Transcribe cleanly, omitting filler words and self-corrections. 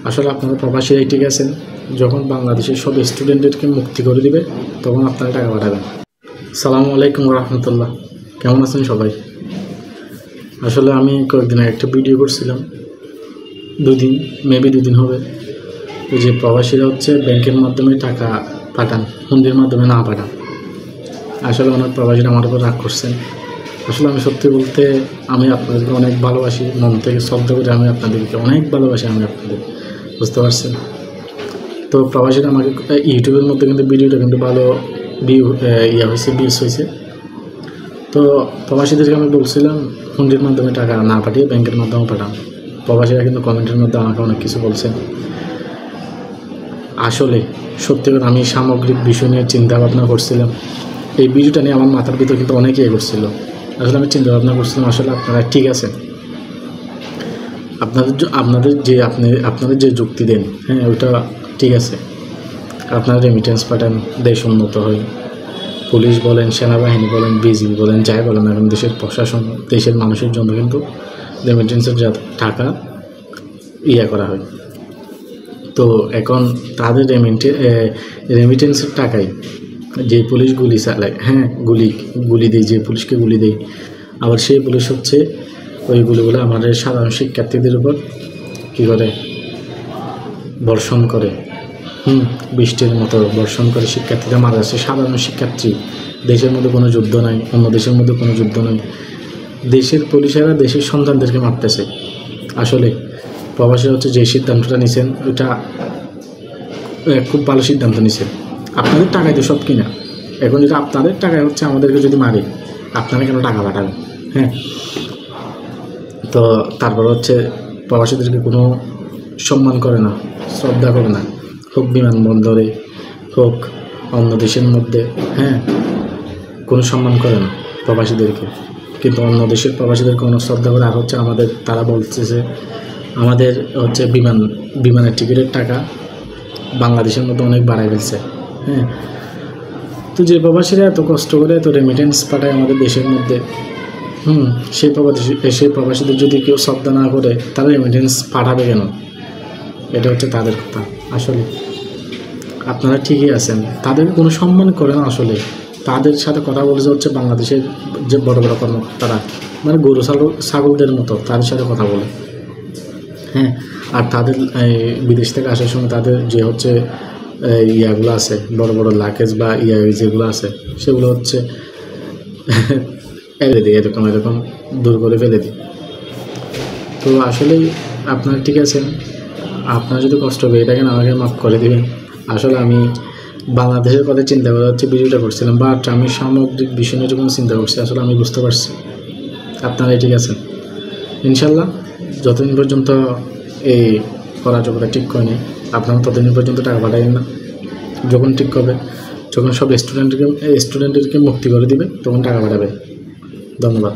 আসলে আপনারা প্রবাসীরাই ঠিক আছেন, যখন বাংলাদেশের সব স্টুডেন্টদেরকে মুক্তি করে দিবে তখন আপনারা টাকা পাঠাবেন। সালামু আলাইকুম রহমতুল্লাহ, কেমন আছেন সবাই? আসলে আমি কয়েকদিন আগে একটা ভিডিও করছিলাম, দুদিন হবে। ওই যে প্রবাসীরা হচ্ছে ব্যাংকের মাধ্যমে টাকা পাঠান, হুন্ডির মাধ্যমে না পাঠান। আসলে অনেক প্রবাসীরা আমার উপর রাগ করছেন। আসলে আমি সত্যি বলতে আমি আপনাদেরকে অনেক ভালোবাসি, মন থেকে শ্রদ্ধা করে আমি আপনাদেরকে অনেক ভালোবাসি, আমি আপনাদের, বুঝতে পারছেন? তো প্রবাসীরা আমাকে ইউটিউবের মধ্যে কিন্তু ভিডিওটা কিন্তু ভালো ভিউজ হয়েছে। তো প্রবাসীদেরকে আমি বলছিলাম হুন্ডির মাধ্যমে টাকা না পাঠিয়ে ব্যাংকের মাধ্যমে পাঠান। প্রবাসীরা কিন্তু কমেন্টের মধ্যে আমাকে অনেক কিছু বলছেন। আসলে সত্যি করে আমি সামগ্রিক বিষয় নিয়ে চিন্তা ভাবনা করছিলাম। এই ভিডিওটা নিয়ে আমার মাথার ভিতর কিন্তু অনেকেই করছিল। আসলে আমি চিন্তা ভাবনা করছিলাম, আসলে আপনারা ঠিক আছেন, আপনাদের যে যুক্তি দেন, হ্যাঁ ওইটা ঠিক আছে। আপনারা রেমিটেন্স পাঠান, দেশ উন্নত হয়। পুলিশ বলেন, সেনাবাহিনী বলেন, বিজিবি বলেন, যাই বলেন এখন দেশের প্রশাসন, দেশের মানুষের জন্য কিন্তু রেমিটেন্সের যা টাকা করা হয়। তো এখন তাদের রেমিটেন্সের টাকায় যে পুলিশ গুলি চালায়, হ্যাঁ গুলি দেয়, যে পুলিশকে গুলি দেয়, আবার সেই পুলিশ হচ্ছে ওই গুলিগুলো আমাদের সাধারণ শিক্ষার্থীদের উপর কী করে বর্ষণ করে, বৃষ্টির মতো বর্ষণ করে। শিক্ষার্থীরা মারা যাচ্ছে, সাধারণ শিক্ষার্থী। দেশের মধ্যে কোনো যুদ্ধ নাই, অন্য দেশের মধ্যে কোনো যুদ্ধ নাই, দেশের পুলিশেরা দেশের সন্তানদেরকে মারতেছে। আসলে প্রবাসী হচ্ছে যে সিদ্ধান্তটা নিছেন ওইটা খুব ভালো সিদ্ধান্ত নিছেন। আপনাদের টাকায় তো সব কিনা, এখন যদি আপনাদের টাকায় হচ্ছে আমাদেরকে যদি মারে, আপনারা কেন টাকা পাঠাবেন? হ্যাঁ, তো তারপর হচ্ছে প্রবাসীদেরকে কোনো সম্মান করে না, শ্রদ্ধা করে না, হোক বিমানবন্দরে, হোক অন্য দেশের মধ্যে, হ্যাঁ কোনো সম্মান করে না প্রবাসীদেরকে। কিন্তু অন্য দেশের প্রবাসীদেরকে কোনো শ্রদ্ধা করে। আর হচ্ছে আমাদের, তারা বলতেছে আমাদের হচ্ছে বিমানের টিকিটের টাকা বাংলাদেশের মধ্যে অনেক বাড়ায় ফেলছে। হ্যাঁ, তো যে প্রবাসীরা এত কষ্ট করে এত রেমিটেন্স পাঠায় আমাদের দেশের মধ্যে, সেই প্রবাসীদের যদি কেউ শ্রদ্ধা না করে, তারা রেমিটেন্স পাঠাবে কেন? এটা হচ্ছে তাদের কথা। আসলে আপনারা ঠিকই আছেন, তাদের কোনো সম্মান করে না। আসলে তাদের সাথে কথা বলেছে হচ্ছে বাংলাদেশের যে বড় বড় কর্মকর্তারা, মানে গরু ছাগলদের মতো তাদের সাথে কথা বলে। হ্যাঁ, আর তাদের বিদেশ থেকে আসার সময় তাদের যে হচ্ছে ইয়াগুলো আছে, বড় বড় লাকেজ বা যেগুলো আছে, সেগুলো হচ্ছে এরকম দূর করে ফেলে দিই। তো আসলেই আপনারা ঠিক আছেন, আপনারা যদি কষ্ট হবে এটাকে আমাকে মাফ করে দেবেন। আসলে আমি বাংলাদেশের কথা চিন্তা করে হচ্ছে ভিডিওটা করছিলাম, বাট আমি সামগ্রিক বিষয় নিয়ে যখন চিন্তা করছি, আসলে আমি বুঝতে পারছি আপনারাই ঠিক আছেন। ইনশাল্লাহ যতদিন পর্যন্ত এই অরাজকতা ঠিক হয়নি, আপনারা ততদিন পর্যন্ত টাকা পাঠাবেন না। যখন ঠিক হবে, যখন সব স্টুডেন্টদেরকে মুক্তি করে দিবে, তখন টাকা পাঠাবে। ধন্যবাদ।